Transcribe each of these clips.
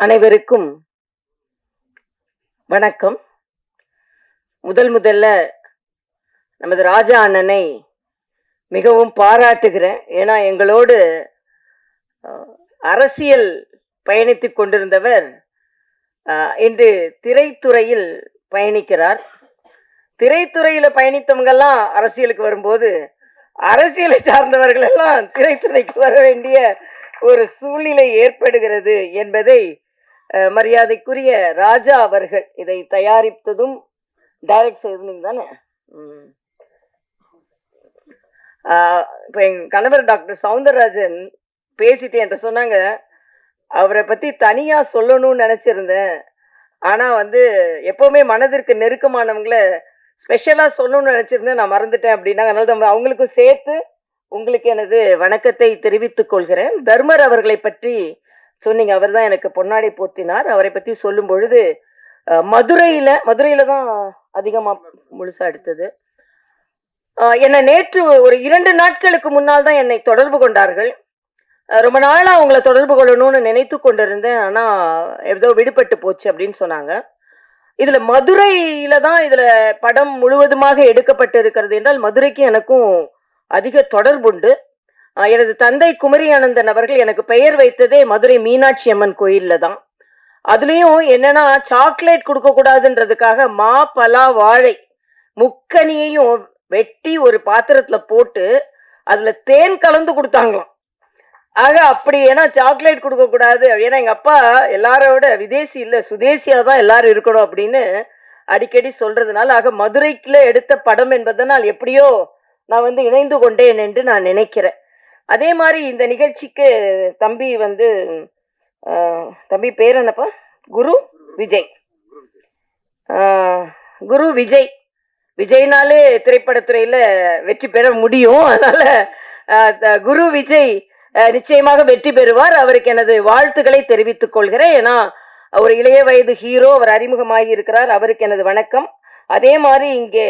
அனைவருக்கும் வணக்கம். முதல்ல நமது ராஜா அண்ணனை மிகவும் பாராட்டுகிறேன். ஏன்னா எங்களோடு அரசியல் பயணித்துக் கொண்டிருந்தவர் இன்று திரைத்துறையில் பயணிக்கிறார். திரைத்துறையில பயணித்தவங்கெல்லாம் அரசியலுக்கு வரும்போது அரசியலை சார்ந்தவர்கள் எல்லாம் திரைத்துறைக்கு வர வேண்டிய ஒரு சூழ்நிலை ஏற்படுகிறது என்பதை மரியாதைக்குரிய ராஜா அவர்கள் இதை தயாரித்ததும் டைரக்ட் செய்தீங்க தானே. இப்போ எங்க கணவர் டாக்டர் சவுந்தரராஜன் பேசிட்டு என்கிட்ட சொன்னாங்க, அவரை பத்தி தனியா சொல்லணும்னு நினைச்சிருந்தேன், ஆனா எப்பவுமே மனதிற்கு நெருக்கமானவங்களை ஸ்பெஷலா சொல்லணும்னு நினைச்சிருந்தேன், நான் மறந்துட்டேன் அப்படின்னா. அதனால அவங்களுக்கும் சேர்த்து உங்களுக்கு எனது வணக்கத்தை தெரிவித்துக் கொள்கிறேன். தர்மர் அவர்களை பற்றி சொன்னீங்க, அவர் தான் எனக்கு பொன்னாடை போற்றினார். அவரை பற்றி சொல்லும் பொழுது மதுரையில தான் அதிகமா முழுசா எடுத்தது. என்னை நேற்று ஒரு 2 நாட்களுக்கு முன்னால் தான் என்னை தொடர்பு கொண்டார்கள். ரொம்ப நாளா அவங்கள தொடர்பு கொள்ளணும்னு நினைத்து கொண்டிருந்தேன், ஆனா ஏதோ விடுபட்டு போச்சு அப்படின்னு சொன்னாங்க. இதுல மதுரையில தான் இதுல படம் முழுவதுமாக எடுக்கப்பட்டு இருக்கிறது என்றால் மதுரைக்கு எனக்கும் அதிக தொடர்புண்டு. எனது தந்தை குமரி ஆனந்தன் அவர்கள் எனக்கு பெயர் வைத்ததே மதுரை மீனாட்சி அம்மன் கோயில்ல தான். அதுலயும் என்னன்னா, சாக்லேட் கொடுக்க கூடாதுன்றதுக்காக மா பலா வாழை முக்கனியையும் வெட்டி ஒரு பாத்திரத்துல போட்டு அதுல தேன் கலந்து கொடுத்தாங்களாம். ஆக அப்படி, ஏன்னா சாக்லேட் கொடுக்க கூடாது, ஏன்னா எங்க அப்பா எல்லாரோட விதேசி இல்ல சுதேசியா தான் எல்லாரும் இருக்கணும் அப்படின்னு அடிக்கடி சொல்றதுனால, ஆக மதுரைக்குள்ள எடுத்த படம் என்பதனால் எப்படியோ நான் இணைந்து கொண்டேன் என்று நான் நினைக்கிறேன். அதே மாதிரி இந்த நிகழ்ச்சிக்கு தம்பி தம்பி பேர் என்னப்பா? குரு விஜய். குரு விஜய். விஜய்னாலே திரைப்படத்துறையில வெற்றி பெற முடியும். அதனால குரு விஜய் நிச்சயமாக வெற்றி பெறுவார். அவருக்கு எனது வாழ்த்துக்களை தெரிவித்துக் கொள்கிறேன். ஏன்னா ஒரு இளைய வயது ஹீரோ, அவர் அறிமுகமாகி இருக்கிறார். அவருக்கு எனது வணக்கம். அதே மாதிரி இங்கே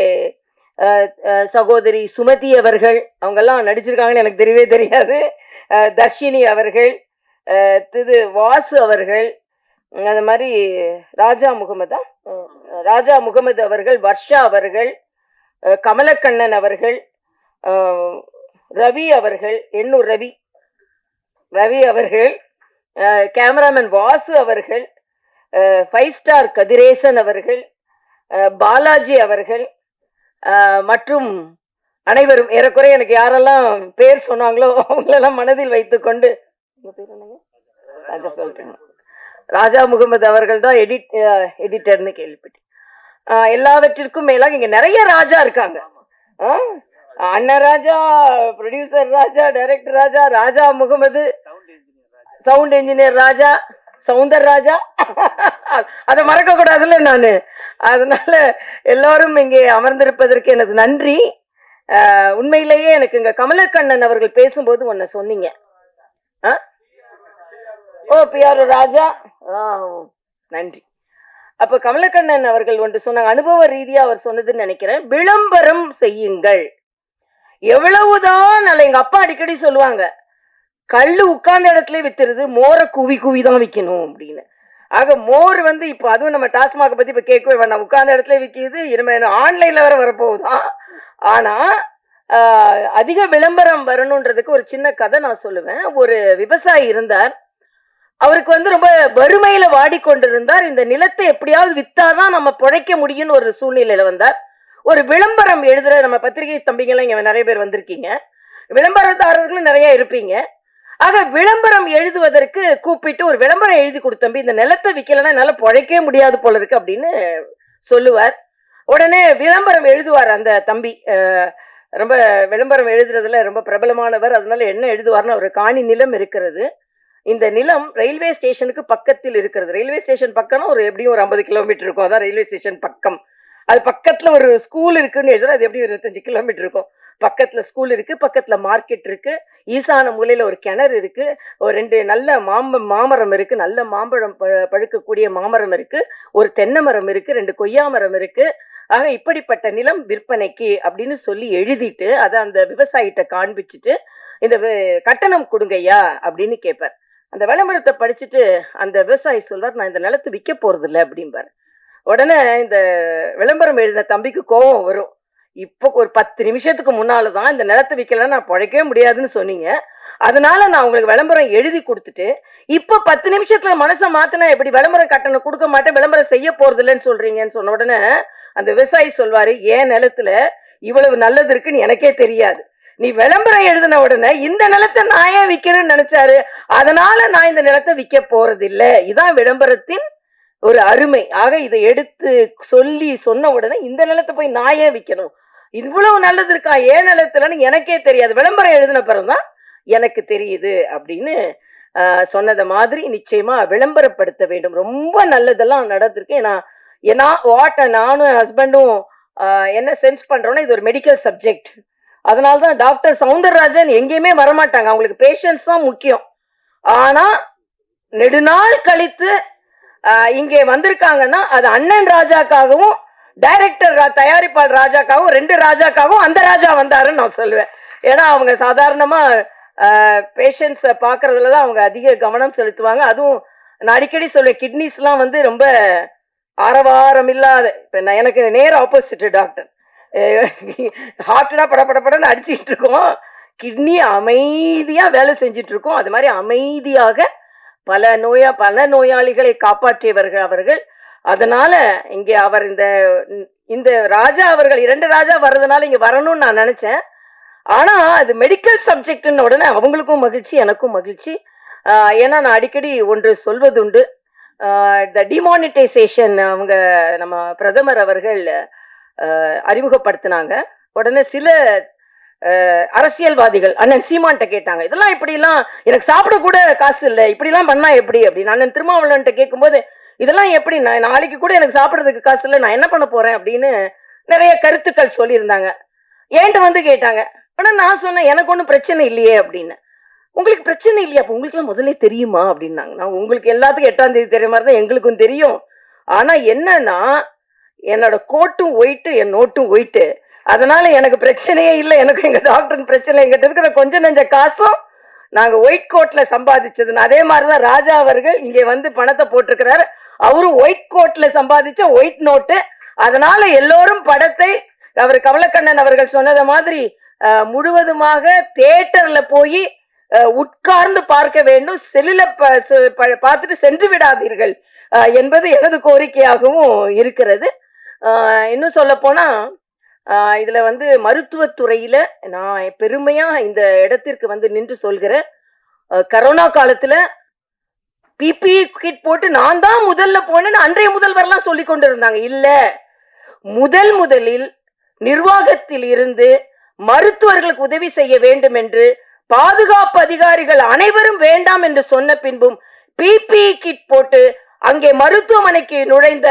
சகோதரி சுமதி அவர்கள், அவங்கெல்லாம் நடிச்சிருக்காங்கன்னு எனக்கு தெரியவே தெரியாது. தர்ஷினி அவர்கள், திரு வாசு அவர்கள், அது மாதிரி ராஜா முகமது அவர்கள், வர்ஷா அவர்கள், கமலக்கண்ணன் அவர்கள், ரவி அவர்கள், எண்ணூர் ரவி அவர்கள், கேமராமேன் வாசு அவர்கள், 5 ஸ்டார் கதிரேசன் அவர்கள், பாலாஜி அவர்கள் மற்றும் அனைவரும், ஏறக்குறைய எனக்கு யாரெல்லாம் பேர் சொன்னாங்களோ அவங்களெல்லாம் மனதில் வைத்துக்கொண்டு ராஜா முகமது அவர்கள் தான் எடிட்டர்னு கேள்விப்பட்டேன். எல்லாவற்றிற்கும் மேலாக இங்க நிறைய ராஜா இருக்காங்க. அண்ணன் ராஜா, ப்ரொடியூசர் ராஜா, டைரக்டர் ராஜா, ராஜா முகமது, சவுண்ட் இன்ஜினியர் ராஜா, சவுந்தர் ராஜா, அதை மறக்க கூடாதுல்ல நானு. அதனால எல்லாரும் இங்கே அமர்ந்திருப்பதற்கு எனது நன்றி. உண்மையிலேயே எனக்கு இங்க கமலக்கண்ணன் அவர்கள் பேசும்போது ஒன்ன சொன்னீங்க. பிஆர் ராஜா, நன்றி. அப்ப கமலக்கண்ணன் அவர்கள் ஒன்று சொன்னாங்க, அனுபவ ரீதியா அவர் சொன்னதுன்னு நினைக்கிறேன், விளம்பரம் செய்யுங்கள். எவ்வளவுதான் அல்ல, எங்க அப்பா அடிக்கடி சொல்லுவாங்க, கல்லு உட்கார்ந்த இடத்துல வித்துருது, மோரை குவி தான் விற்கணும் அப்படின்னு. ஆக மோர் இப்ப அதுவும் நம்ம டாஸ்மாக பத்தி இப்ப கேட்கவே வேண்டாம், உட்கார்ந்த இடத்துல விற்கிது. இனிமே ஆன்லைன்ல வேற வரப்போகுதான். ஆனா அதிக விளம்பரம் வரணுன்றதுக்கு ஒரு சின்ன கதை நான் சொல்லுவேன். ஒரு விவசாயி இருந்தார். அவருக்கு ரொம்ப வறுமையில வாடிக்கொண்டிருந்தார். இந்த நிலத்தை எப்படியாவது வித்தாதான் நம்ம பிழைக்க முடியும்னு ஒரு சூழ்நிலையில வந்தார். ஒரு விளம்பரம் எழுதுற, நம்ம பத்திரிகை தம்பிங்கெல்லாம் இங்க நிறைய பேர் வந்திருக்கீங்க, விளம்பரதாரர்களும் நிறைய இருப்பீங்க. ஆக விளம்பரம் எழுதுவதற்கு கூப்பிட்டு ஒரு விளம்பரம் எழுதி கொடுத்தம்பி, இந்த நிலத்தை விற்கலன்னா என்னால பிழைக்கவே முடியாது போல இருக்கு அப்படின்னு சொல்லுவார். உடனே விளம்பரம் எழுதுவார் அந்த தம்பி. ரொம்ப விளம்பரம் எழுதுறதுல ரொம்ப பிரபலமானவர். அதனால என்ன எழுதுவார்னா, ஒரு காணி நிலம் இருக்கிறது. இந்த நிலம் ரயில்வே ஸ்டேஷனுக்கு பக்கத்தில் இருக்கிறது. ரயில்வே ஸ்டேஷன் பக்கம்னா எப்படியும் ஒரு 50 கிலோமீட்டர் இருக்கும். அதான் ரயில்வே ஸ்டேஷன் பக்கம். அது பக்கத்துல ஒரு ஸ்கூல் இருக்குன்னு எழுதுறோம். அது எப்படி 25 கிலோமீட்டர் இருக்கும். பக்கத்துல ஸ்கூல் இருக்கு, பக்கத்துல மார்க்கெட் இருக்கு, ஈசான மூலையில ஒரு கிணறு இருக்கு, ஒரு 2 நல்ல மாமரம் இருக்கு, நல்ல மாம்பழம் பழுக்கக்கூடிய மாமரம் இருக்கு, ஒரு தென்னை மரம் இருக்கு, 2 கொய்யா மரம் இருக்கு. ஆக இப்படிப்பட்ட நிலம் விற்பனைக்கு அப்படின்னு சொல்லி எழுதிட்டு அதை அந்த விவசாயிட்ட காண்பிச்சுட்டு, இந்த கட்டணம் கொடுங்கய்யா அப்படின்னு கேட்பார். அந்த விளம்பரத்தை படிச்சுட்டு அந்த விவசாயி சொல்வார், நான் இந்த நிலத்தை விற்க போறது இல்லை அப்படிம்பாரு. உடனே இந்த விளம்பரம் எழுதின தம்பிக்கு கோபம் வரும். இப்போ ஒரு 10 நிமிஷத்துக்கு முன்னாலதான் இந்த நிலத்தை விற்கலன்னா நான் பிழைக்கவே முடியாதுன்னு சொன்னீங்க. அதனால நான் உங்களுக்கு விளம்பரம் எழுதி கொடுத்துட்டு, இப்ப 10 நிமிஷத்துல மனசை மாத்தினா எப்படி விளம்பரம் கட்டணம் கொடுக்க மாட்டேன், விளம்பரம் செய்ய போறது இல்லைன்னு சொல்றீங்கன்னு சொன்ன உடனே அந்த விவசாயி சொல்வாரு, ஏன் நிலத்துல இவ்வளவு நல்லது இருக்குன்னு எனக்கே தெரியாது. நீ விளம்பரம் எழுதின உடனே இந்த நிலத்தை நான் ஏன் விற்கிறேன்னு நினைச்சாரு, அதனால நான் இந்த நிலத்தை விற்க போறது இல்லை. இதான் விளம்பரத்தின் ஒரு அருமை. ஆக இதை எடுத்து சொல்லி சொன்ன உடனே இந்த நிலத்தை போய் நான் ஏன் விற்கணும், இவ்வளவு நல்லது இருக்கா ஏன் நிலத்துலன்னு எனக்கே தெரியாது, விளம்பரம் எழுதின பிறகுதான் எனக்கு தெரியுது அப்படின்னு சொன்னத மாதிரி நிச்சயமா விளம்பரப்படுத்த வேண்டும். ரொம்ப நல்லதெல்லாம் நடந்திருக்கு. ஏன்னா நானும் ஹஸ்பண்டும் என்ன சென்ஸ் பண்றோம்னா, இது ஒரு மெடிக்கல் சப்ஜெக்ட். அதனால்தான் டாக்டர் சவுந்தரராஜன் எங்கேயுமே வரமாட்டாங்க, அவங்களுக்கு பேஷன்ஸ் தான் முக்கியம். ஆனா நெடுநாள் கழித்து இங்கே வந்திருக்காங்கன்னா அது அண்ணன் ராஜாக்காகவும் டைரக்டர் தயாரிப்பாளர் ராஜாக்காகவும் 2 ராஜாக்காகவும் அந்த ராஜா வந்தாருன்னு நான் சொல்லுவேன். ஏன்னா அவங்க சாதாரணமா பேஷண்ட்ஸை பார்க்கறதுலதான் அவங்க அதிக கவனம் செலுத்துவாங்க. அதுவும் நான் அடிக்கடி சொல்லுவேன், கிட்னிஸ்லாம் வந்து ரொம்ப ஆரவாரம் இல்லாத, இப்ப எனக்கு நேர் ஆப்போசிட் டாக்டர். ஹார்ட்னா படப்படப்படன்னு அடிச்சுக்கிட்டு இருக்கோம், கிட்னி அமைதியா வேலை செஞ்சுட்டு இருக்கோம். அது மாதிரி அமைதியாக பல நோயாளிகளை காப்பாற்றியவர்கள் அவர்கள். அதனால இங்கே அவர் இந்த ராஜா அவர்கள் 2 ராஜா வர்றதுனால இங்க வரணும்னு நான் நினைச்சேன். ஆனா அது மெடிக்கல் சப்ஜெக்ட்னு உடனே அவங்களுக்கும் மகிழ்ச்சி, எனக்கும் மகிழ்ச்சி. ஏன்னா நான் அடிக்கடி ஒன்று சொல்வதுண்டு, இந்த டிமானிட்டைசேஷன் அவங்க நம்ம பிரதமர் அவர்கள் அறிமுகப்படுத்தினாங்க. உடனே சில அரசியல்வாதிகள் அண்ணன் சீமான்ட்ட கேட்டாங்க, இதெல்லாம் இப்படிலாம் எனக்கு சாப்பிட கூட காசு இல்லை, இப்படிலாம் பண்ணா எப்படி அப்படின்னு. அண்ணன் திருமாவளவன்ட்ட கேட்கும்போது, இதெல்லாம் எப்படி, நான் நாளைக்கு கூட எனக்கு சாப்பிட்றதுக்கு காசு இல்லை, நான் என்ன பண்ண போறேன் அப்படின்னு நிறைய கருத்துக்கள் சொல்லியிருந்தாங்க. ஏன்ட்ட வந்து கேட்டாங்க. ஆனா நான் சொன்னேன், எனக்கு ஒன்றும் பிரச்சனை இல்லையே அப்படின்னு. உங்களுக்கு பிரச்சனை இல்லையா, அப்போ உங்களுக்குலாம் முதல்ல தெரியுமா அப்படின்னாங்க. நான் உங்களுக்கு எல்லாத்துக்கும் 8ஆம் தேதி தெரிய மாதிரி தான் எங்களுக்கும் தெரியும். ஆனா என்னன்னா, என்னோட கோட்டும் ஒயிட்டு, என் நோட்டும் ஒயிட்டு, அதனால எனக்கு பிரச்சனையே இல்லை. எனக்கு எங்க டாக்டர் பிரச்சனை, எங்கிட்ட இருக்கிற கொஞ்சம் நெஞ்ச காசும் நாங்க ஒயிட் கோட்ல சம்பாதிச்சதுன்னு. அதே மாதிரிதான் ராஜா அவர்கள் இங்க வந்து பணத்தை போட்டிருக்கிறாரு, அவரும் ஒயிட் கோட்ல சம்பாதிச்ச ஒயிட் நோட்டு. அதனால எல்லோரும் படத்தை அவர் கமலக்கண்ணன் அவர்கள் சொன்னத மாதிரி முழுவதுமாக தியேட்டர்ல போய் உட்கார்ந்து பார்க்க வேண்டும், செல்லுல பார்த்துட்டு சென்று விடாதீர்கள் என்பது எனது கோரிக்கையாகவும் இருக்கிறது. இன்னும் சொல்ல போனா இதுல வந்து மருத்துவத்துறையில நான் பெருமையா இந்த இடத்திற்கு வந்து நின்று சொல்கிறேன். கரோனா காலத்துல பிபி கிட் போட்டு நான் தான் முதல்ல போனேன்னு அன்றைய முதல்வர்லாம் சொல்லி கொண்டு இருந்தாங்க. இல்ல, முதலில் நிர்வாகத்தில் இருந்து மருத்துவர்களுக்கு உதவி செய்ய வேண்டும் என்று பாதுகாப்பு அதிகாரிகள் அனைவரும் வேண்டாம் என்று சொன்ன பின்பும் பிபி கிட் போட்டு அங்கே மருத்துவமனைக்கு நுழைந்த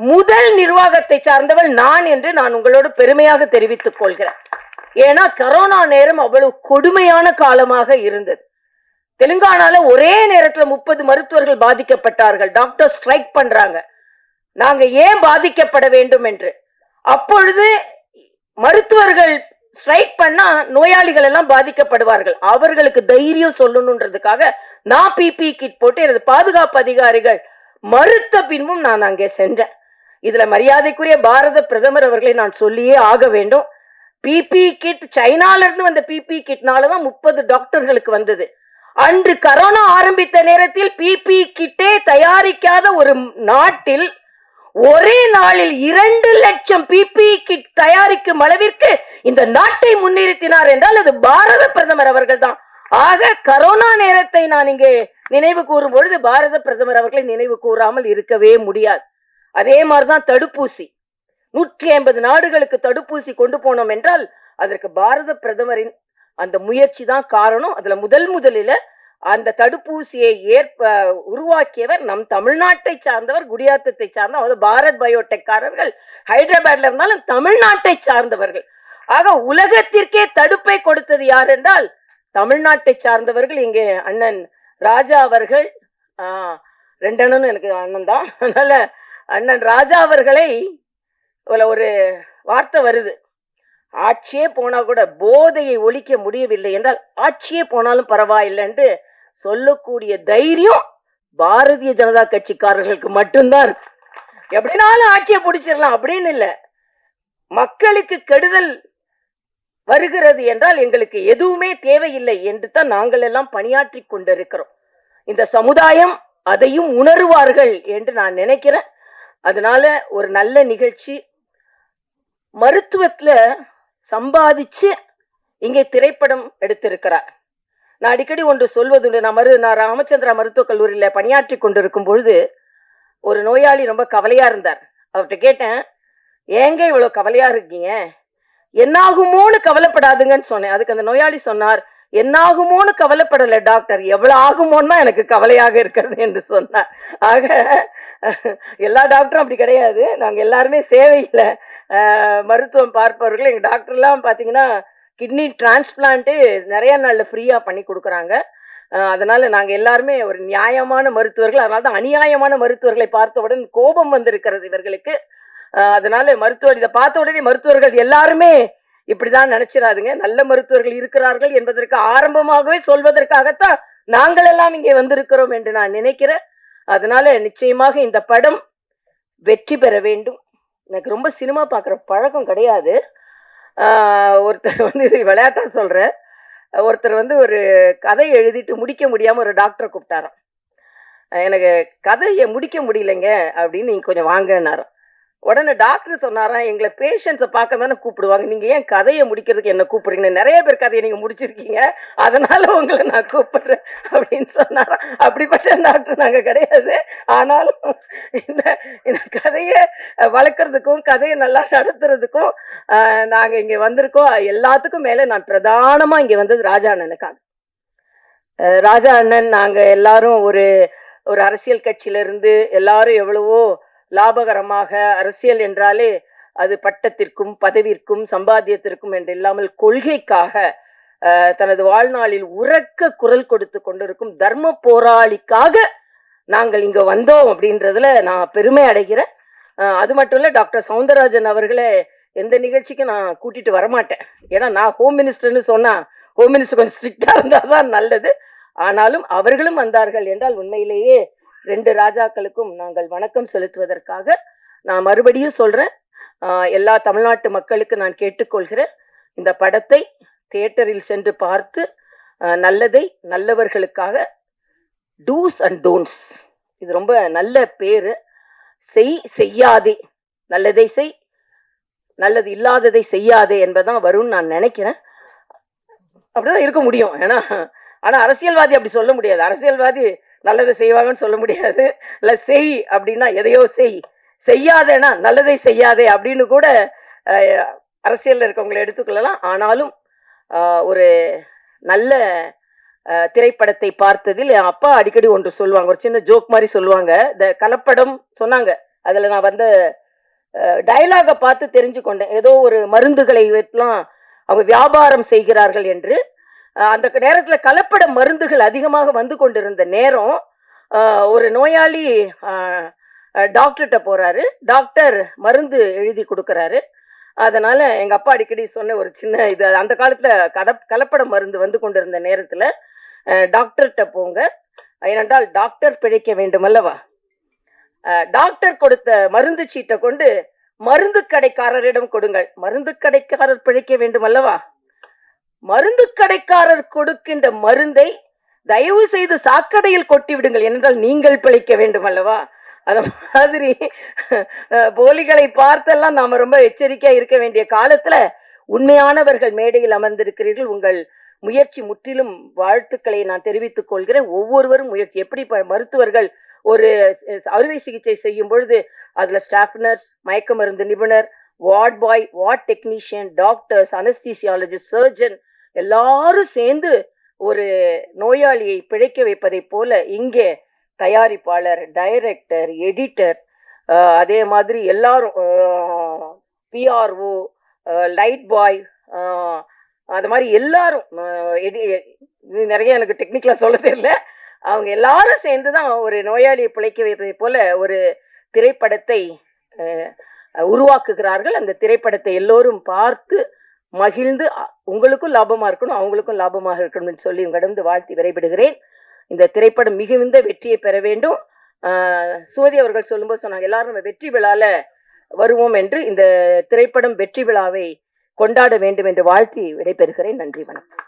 முதல் நிர்வாகத்தை சார்ந்தவள் நான் என்று நான் உங்களோடு பெருமையாக தெரிவித்துக் கொள்கிறேன். ஏன்னா கரோனா நேரம் அவ்வளவு கொடுமையான காலமாக இருந்தது. தெலுங்கானால ஒரே நேரத்துல 30 மருத்துவர்கள் பாதிக்கப்பட்டார்கள். டாக்டர் ஸ்ட்ரைக் பண்றாங்க, நாங்க ஏன் பாதிக்கப்பட வேண்டும் என்று. அப்பொழுது மருத்துவர்கள் ஸ்ட்ரைக் பண்ணா நோயாளிகள் எல்லாம் பாதிக்கப்படுவார்கள், அவர்களுக்கு தைரியம் சொல்லணும்ன்றதுக்காக நான் பிபி கிட் போட்டு எனது பாதுகாப்பு அதிகாரிகள் மறுத்த பின்பும் நான் அங்கே சென்றேன். இதுல மரியாதைக்குரிய பாரத பிரதமர் அவர்களை நான் சொல்லியே ஆக வேண்டும். பிபி கிட் சைனால இருந்து வந்த பிபி கிட்னாலதான் 30 டாக்டர்களுக்கு வந்தது. அன்று கரோனா ஆரம்பித்த நேரத்தில் பிபி கிட்டே தயாரிக்காத ஒரு நாட்டில் ஒரே நாளில் 2 லட்சம் பிபி கிட் தயாரிக்கும் அளவிற்கு இந்த நாட்டை முன்னிறுத்தினார் என்றால் அது பாரத பிரதமர் அவர்கள் தான். ஆக கரோனா நேரத்தை நான் இங்கே நினைவு கூறும் பொழுது பாரத பிரதமர் அவர்களை நினைவு கூறாமல் இருக்கவே முடியாது. அதே மாதிரிதான் தடுப்பூசி, 150 நாடுகளுக்கு தடுப்பூசி கொண்டு போனோம் என்றால் அதற்கு பாரத பிரதமரின் அந்த முயற்சி தான் காரணம். அதுல முதலில் அந்த தடுப்பூசியை உருவாக்கியவர் நம் தமிழ்நாட்டை சார்ந்தவர், குடியாத்தத்தை சார்ந்த பாரத் பயோடெக்காரர்கள். ஹைதராபாத்ல இருந்தாலும் தமிழ்நாட்டை சார்ந்தவர்கள். ஆக உலகத்திற்கே தடுப்பை கொடுத்தது யார் என்றால் தமிழ்நாட்டை சார்ந்தவர்கள். இங்கே அண்ணன் ராஜா அவர்கள், 2 அண்ணனும் எனக்கு அண்ணன் தான், அதனால அண்ணன் ராஜா அவர்களை ஒரு வார்த்தை வருது, ஆட்சியே போனா கூட போதையை ஒழிக்க முடியவில்லை என்றால் ஆட்சியே போனாலும் பரவாயில்லை என்று சொல்லக்கூடிய தைரியம் பாரதிய ஜனதா கட்சிக்காரர்களுக்கு மட்டும்தான் இருக்கு. எப்படினாலும் ஆட்சியை பிடிச்சிடலாம் அப்படின்னு இல்ல. மக்களுக்கு கெடுதல் வருகிறது என்றால் எங்களுக்கு எதுவுமே தேவையில்லை என்று தான் நாங்கள் எல்லாம் பணியாற்றி கொண்டிருக்கிறோம். இந்த சமுதாயம் அதையும் உணர்வார்கள் என்று நான் நினைக்கிறேன். அதனால ஒரு நல்ல நிகழ்ச்சி. மருத்துவத்துல சம்பாதிச்சு இங்கே திரைப்படம் எடுத்திருக்கிறார். நான் அடிக்கடி ஒன்று சொல்வதுண்டு. நான் ராமச்சந்திரா மருத்துவக் கல்லூரியில பணியாற்றி கொண்டிருக்கும் பொழுது ஒரு நோயாளி ரொம்ப கவலையா இருந்தார். அவர்கிட்ட கேட்டேன், ஏங்க இவ்வளவு கவலையா இருக்கீங்க, என்னாகுமோன்னு கவலைப்படாதுங்கன்னு சொன்னேன். அதுக்கு அந்த நோயாளி சொன்னார், என்னாகுமோன்னு கவலைப்படல டாக்டர், எவ்வளவு ஆகுமோன்னு தான் எனக்கு கவலையாக இருக்கிறது என்று சொன்னார். ஆக எல்லா டாக்டரும் அப்படி கிடையாது. நாங்க எல்லாருமே சேவையில மருத்துவம் பார்ப்பவர்கள். எங்க டாக்டர்லாம் பாத்தீங்கன்னா கிட்னி டிரான்ஸ்பிளான்ட்டு நிறைய நாள்ல ஃப்ரீயா பண்ணி கொடுக்குறாங்க. அதனால நாங்க எல்லாருமே ஒரு நியாயமான மருத்துவர்கள். அதனாலதான் அநியாயமான மருத்துவர்களை பார்த்தவுடன் கோபம் வந்திருக்கிறது இவர்களுக்கு. அதனால மருத்துவர் இதை பார்த்த உடனே மருத்துவர்கள் எல்லாருமே இப்படிதான் நினைச்சிடாதுங்க. நல்ல மருத்துவர்கள் இருக்கிறார்கள் என்பதற்கு ஆரம்பமாகவே சொல்வதற்காகத்தான் நாங்கள் எல்லாம் இங்கே வந்திருக்கிறோம் என்று நான் நினைக்கிறேன். அதனால நிச்சயமாக இந்த படம் வெற்றி பெற வேண்டும். எனக்கு ரொம்ப சினிமா பார்க்குற பழக்கம் கிடையாது. ஒருத்தர் வந்து இது விளையாட்டா சொல்றேன். ஒருத்தர் வந்து ஒரு கதை எழுதிட்டு முடிக்க முடியாம ஒரு டாக்டரை கூப்பிட்டாராம். எனக்கு கதையை முடிக்க முடியலைங்க அப்படின்னு, நீங்க கொஞ்சம் வாங்கினாராம். உடனே டாக்டர் சொன்னாராம், எங்களை பேஷண்ட்ஸை பார்க்க தானே கூப்பிடுவாங்க, நீங்க ஏன் கதையை முடிக்கிறதுக்கு என்ன கூப்பிடுறீங்க, நிறைய பேர் கதையை நீங்க முடிச்சிருக்கீங்க, அதனால உங்களை நான் கூப்பிடுறேன் அப்படின்னு சொன்னாராம். அப்படிப்பட்ட டாக்டர் நாங்க கிடையாது. ஆனாலும் இந்த இந்த கதையை வளர்க்கறதுக்கும் கதையை நல்லா நடத்துறதுக்கும் நாங்க இங்க வந்திருக்கோம். எல்லாத்துக்கும் மேல நான் பிரதானமா இங்க வந்தது ராஜா அண்ணனுக்காக. ராஜா அண்ணன் நாங்க எல்லாரும் ஒரு ஒரு அரசியல் கட்சியில இருந்து எல்லாரும் எவ்வளவோ லாபகரமாக, அரசியல் என்றாலே அது பட்டத்திற்கும் பதவிற்கும் சம்பாத்தியத்திற்கும் என்று இல்லாமல் கொள்கைக்காக தனது வாழ்நாளில் உரக்க குரல் கொடுத்து கொண்டிருக்கும் தர்ம போராளிக்காக நாங்கள் இங்க வந்தோம் அப்படின்றதுல நான் பெருமை அடைகிறேன். அது மட்டும் இல்ல, டாக்டர் சவுந்தரராஜன் அவர்களை எந்த நிகழ்ச்சிக்கும் நான் கூட்டிட்டு வரமாட்டேன். ஏன்னா நான் ஹோம் மினிஸ்டர்னு சொன்னா ஹோம் மினிஸ்டர் கொஞ்சம் ஸ்ட்ரிக்டா இருந்தாதான் நல்லது. ஆனாலும் அவர்களும் வந்தார்கள் என்றால் உண்மையிலேயே 2 ராஜாக்களுக்கும் நாங்கள் வணக்கம் செலுத்துவதற்காக நான் மறுபடியும் சொல்றேன். எல்லா தமிழ்நாட்டு மக்களுக்கு நான் கேட்டுக்கொள்கிறேன், இந்த படத்தை தியேட்டரில் சென்று பார்த்து நல்லதை நல்லவர்களுக்காக, டூஸ் அண்ட் டோன்ட்ஸ், இது ரொம்ப நல்ல பேரு. செய்யாதே, நல்லதை செய், நல்லது இல்லாததை செய்யாதே என்பதான் வரும்னு நான் நினைக்கிறேன். அப்படிதான் இருக்க முடியும். ஆனா அரசியல்வாதி அப்படி சொல்ல முடியாது. அரசியல்வாதி நல்லதை செய்வாங்கன்னு சொல்ல முடியாது. இல்ல செய் அப்படின்னா எதையோ செய்யாதேனா நல்லதை செய்யாதே அப்படின்னு கூட அரசியல்ல இருக்கவங்களை எடுத்துக்கொள்ளலாம். ஆனாலும் ஒரு நல்ல திரைப்படத்தை பார்த்ததில் என் அப்பா அடிக்கடி ஒன்று சொல்லுவாங்க, ஒரு சின்ன ஜோக் மாதிரி சொல்லுவாங்க. இந்த கலப்படம் சொன்னாங்க, அதுல நான் வந்து டயலாக பார்த்து தெரிஞ்சு கொண்டேன். ஏதோ ஒரு மருந்துகளை எல்லாம் அவங்க வியாபாரம் செய்கிறார்கள் என்று. அந்த நேரத்துல கலப்பட மருந்துகள் அதிகமாக வந்து கொண்டிருந்த நேரம் ஒரு நோயாளி டாக்டர்கிட்ட போறாரு. டாக்டர் மருந்து எழுதி கொடுக்கறாரு. அதனால எங்க அப்பா அடிக்கடி சொன்ன ஒரு சின்ன இது, அந்த காலத்துல கலப்பட மருந்து வந்து கொண்டிருந்த நேரத்துல டாக்டர்கிட்ட போங்க, ஏனென்றால் டாக்டர் பிழைக்க வேண்டும் அல்லவா. டாக்டர் கொடுத்த மருந்து சீட்டை கொண்டு மருந்து கடைக்காரரிடம் கொடுங்கள், மருந்து கடைக்காரர் பிழைக்க வேண்டும் அல்லவா. மருந்து கடைக்காரர் கொடுக்கின்ற மருந்தை தயவு செய்து சாக்கடையில் கொட்டி விடுங்கள், என்றால் நீங்கள் பிழைக்க வேண்டும் அல்லவா. அந்த மாதிரி போலிகளை பார்த்தெல்லாம் நாம ரொம்ப எச்சரிக்கையா இருக்க வேண்டிய காலத்துல உண்மையானவர்கள் மேடையில் அமர்ந்திருக்கிறீர்கள். உங்கள் முயற்சி முற்றிலும் வாழ்த்துக்களை நான் தெரிவித்துக் கொள்கிறேன். ஒவ்வொருவரும் முயற்சி, எப்படி மருத்துவர்கள் ஒரு அறுவை சிகிச்சை செய்யும் பொழுது அதுல ஸ்டாஃப் நர்ஸ், மயக்க மருந்து நிபுணர், ward boy, ward technician, doctors, anaesthesiologist, surgeon எல்லாரும் சேர்ந்து ஒரு நோயாளியை பிழைக்க வைப்பதை போல இங்கே தயாரிப்பாளர், டைரக்டர், எடிட்டர், அதே மாதிரி எல்லாரும் பிஆர்ஓ, லைட் பாய், அது மாதிரி எல்லாரும் நிறைய எனக்கு டெக்னிக்கலா சொல்ல தெரியல, அவங்க எல்லாரும் சேர்ந்துதான் ஒரு நோயாளியை பிழைக்க வைப்பதை போல ஒரு திரைப்படத்தை உருவாக்குகிறார்கள். அந்த திரைப்படத்தை எல்லோரும் பார்த்து மகிழ்ந்து உங்களுக்கும் லாபமா இருக்கணும், அவங்களுக்கும் லாபமாக இருக்கணும்னு சொல்லி உங்களிடம் வாழ்த்தி விடைபெறுகிறேன். இந்த திரைப்படம் மிகுந்த வெற்றியை பெற வேண்டும். சுமதி அவர்கள் சொல்லும்போது சொன்னாங்க, எல்லாரும் நம்ம வெற்றி விழால வருவோம் என்று. இந்த திரைப்படம் வெற்றி விழாவை கொண்டாட வேண்டும் என்று வாழ்த்தி விடைபெறுகிறேன். நன்றி, வணக்கம்.